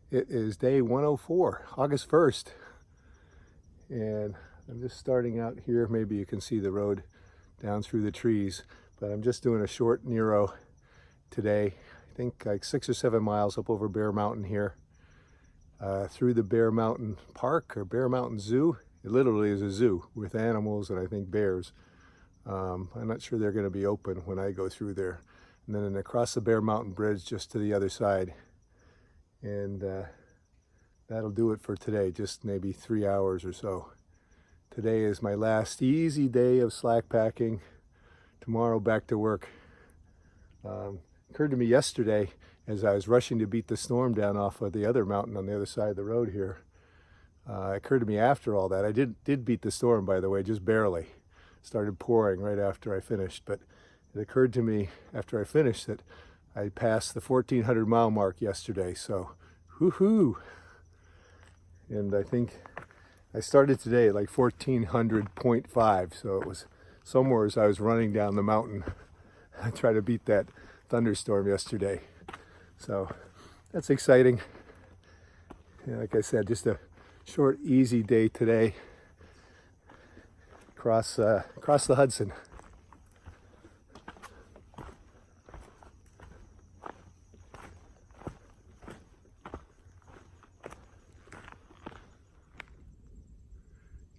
It is day 104, August 1st, and I'm just starting out here. Maybe you can see the road down through the trees, but I'm just doing a short Nero today. I think like 6 or 7 miles up over Bear Mountain here, through the Bear Mountain Park or Bear Mountain Zoo. It literally is a zoo with animals and I think bears. I'm not sure they're going to be open when I go through there. And then across the Bear Mountain Bridge just to the other side. And that'll do it for today, just maybe 3 hours or so. Today is my last easy day of slack packing. Tomorrow back to work. Occurred to me yesterday as I was rushing to beat the storm down off of the other mountain on the other side of the road here. It occurred to me after all that, I did beat the storm, by the way, just barely. Started pouring right after I finished, but it occurred to me after I finished that I passed the 1,400 mile mark yesterday, so woohoo! And I think I started today at like 1,400.5, so it was somewhere as I was running down the mountain. I tried to beat that thunderstorm yesterday, so that's exciting. And like I said, just a short, easy day today. Across the Hudson.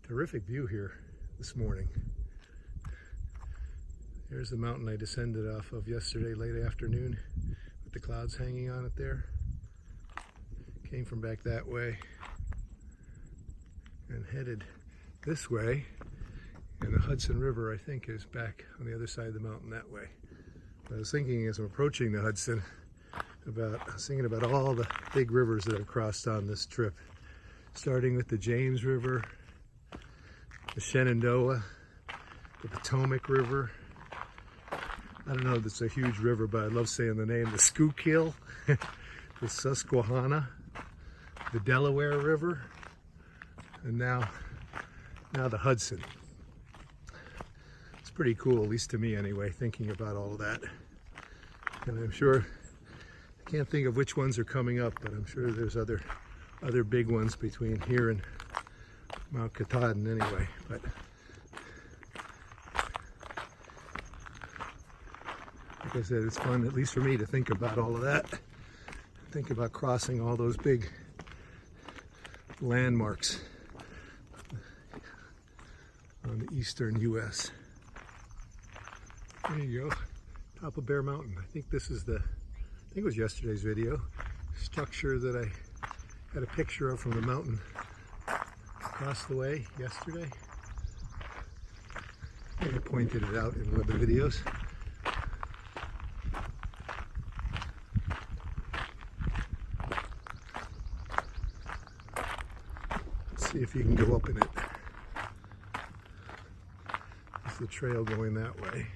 Terrific view here this morning. There's the mountain I descended off of yesterday late afternoon with the clouds hanging on it there. Came from back that way and headed this way. And the Hudson River, I think, is back on the other side of the mountain that way. I was thinking as I'm approaching the Hudson I was thinking about all the big rivers that I've crossed on this trip. Starting with the James River, the Shenandoah, the Potomac River. I don't know if it's a huge river, but I love saying the name. The Schuylkill, the Susquehanna, the Delaware River, and now the Hudson. It's pretty cool, at least to me anyway, thinking about all of that. And I'm sure, I can't think of which ones are coming up, but I'm sure there's other big ones between here and Mount Katahdin anyway. But like I said, it's fun, at least for me, to think about all of that. Think about crossing all those big landmarks on the eastern U.S. There you go, top of Bear Mountain. I think this is I think it was yesterday's video, structure that I had a picture of from the mountain across the way yesterday. I think I pointed it out in one of the videos. Let's see if you can go up in it. There's the trail going that way.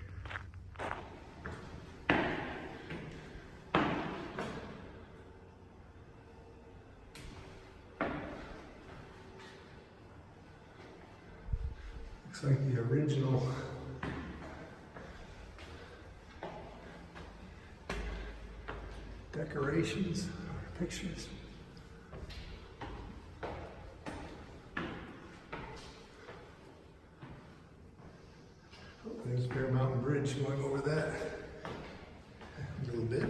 Looks like the original decorations or pictures. Oh, there's Bear Mountain Bridge going over that a little bit.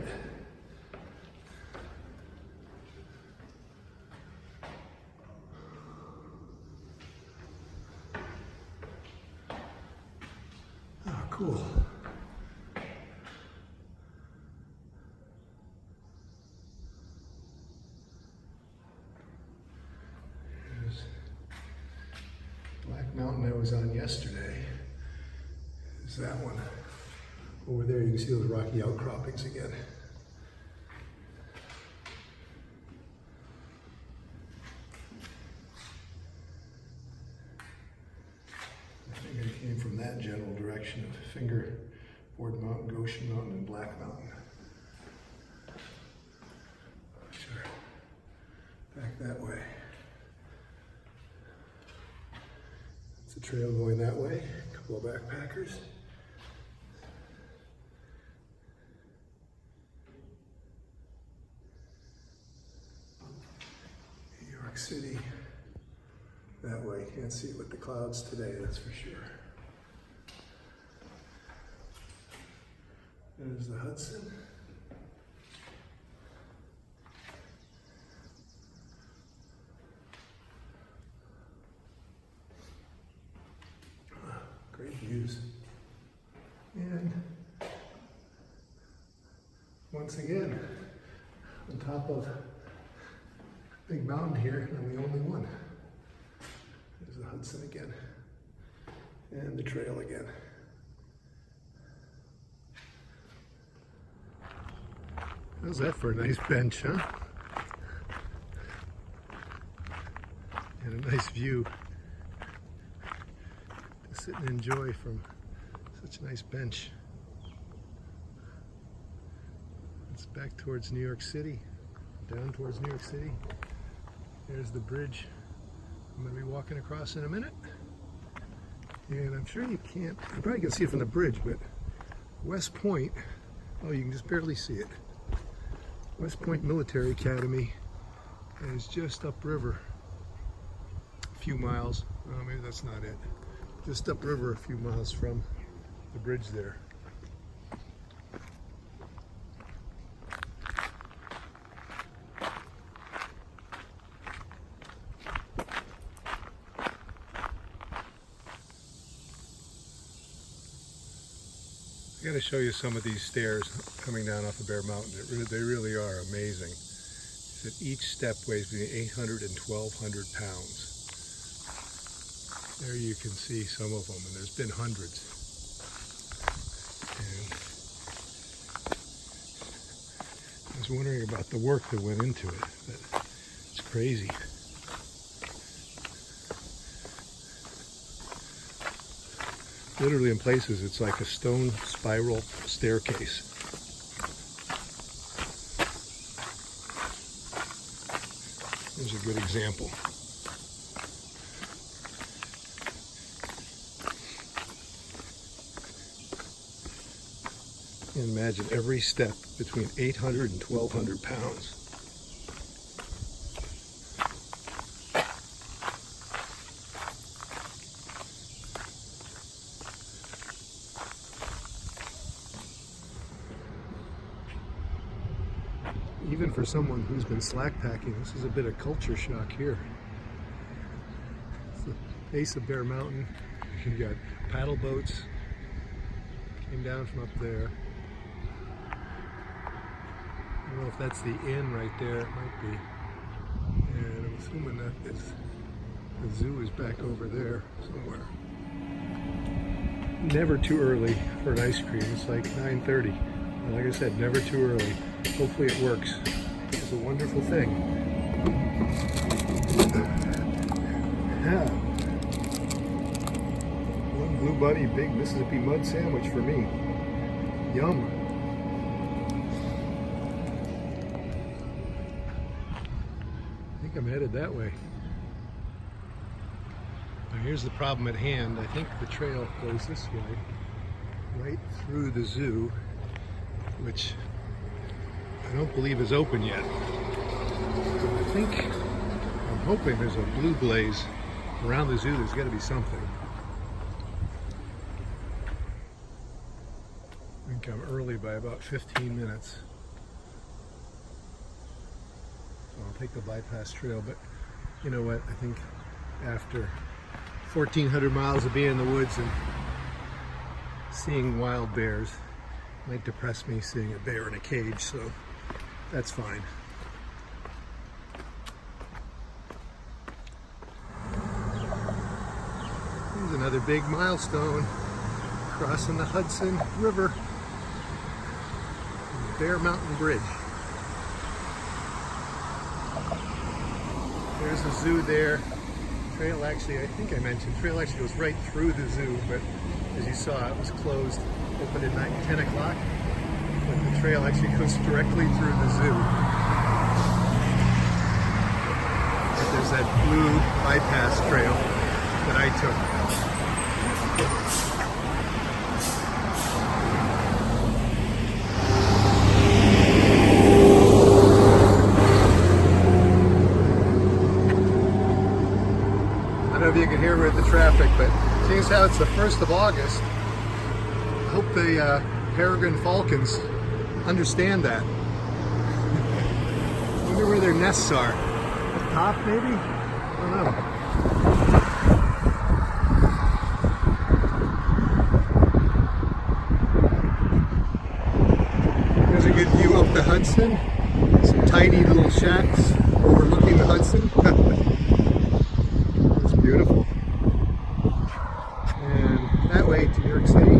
Oh, cool. There's Black Mountain I was on yesterday. There's that one. Over there you can see those rocky outcroppings again. I think I came from that general direction of Fingerboard Mountain, Goshen Mountain, and Black Mountain. Sure. Back that way. It's a trail going that way. A couple of backpackers. City that way. Can't see it with the clouds today, that's for sure. There's the Hudson. Great views. And once again, on top of a big mountain here, I'm the only one. There's the Hudson again, and the trail again. How's that for a nice bench, huh? And a nice view to sit and enjoy from such a nice bench. It's back towards New York City, down towards New York City. There's the bridge I'm going to be walking across in a minute. And I'm sure you probably can see it from the bridge, but West Point, oh, you can just barely see it. West Point Military Academy is just upriver a few miles. Oh, maybe that's not it. Just upriver a few miles from the bridge there. I got to show you some of these stairs coming down off of Bear Mountain. They really are amazing. That each step weighs between 800 and 1,200 pounds. There you can see some of them, and there's been hundreds. And I was wondering about the work that went into it, but it's crazy. Literally in places, it's like a stone spiral staircase. Here's a good example. And imagine every step between 800 and 1,200 pounds. Even for someone who's been slack packing, this is a bit of culture shock here. It's the base of Bear Mountain. You've got paddle boats came down from up there. I don't know if that's the inn right there. It might be. And I'm assuming that the zoo is back over there somewhere. Never too early for an ice cream. It's like 9:30. And like I said, never too early. Hopefully it works. It's a wonderful thing. Yeah. One Blue Bunny Big Mississippi Mud Sandwich for me. Yum. I think I'm headed that way. Now here's the problem at hand. I think the trail goes this way, right through the zoo, which I don't believe is open yet. I'm hoping there's a blue blaze around the zoo. There's got to be something. I think I'm early by about 15 minutes. So I'll take the bypass trail, but you know what? I think after 1,400 miles of being in the woods and seeing wild bears, it might depress me seeing a bear in a cage, so that's fine. Here's another big milestone, crossing the Hudson River, Bear Mountain Bridge. There's the zoo there. Trail actually, I think I mentioned, trail actually goes right through the zoo, but as you saw, it was closed, opened at 10 o'clock. But the trail actually goes directly through the zoo. But there's that blue bypass trail that I took. can hear with the traffic, but seeing as how it's the 1st of August, I hope the peregrine falcons understand that. I wonder where their nests are. At the top, maybe? I don't know. There's a good view up the Hudson. Some tiny little shacks overlooking the Hudson. It's beautiful. And that way to New York City.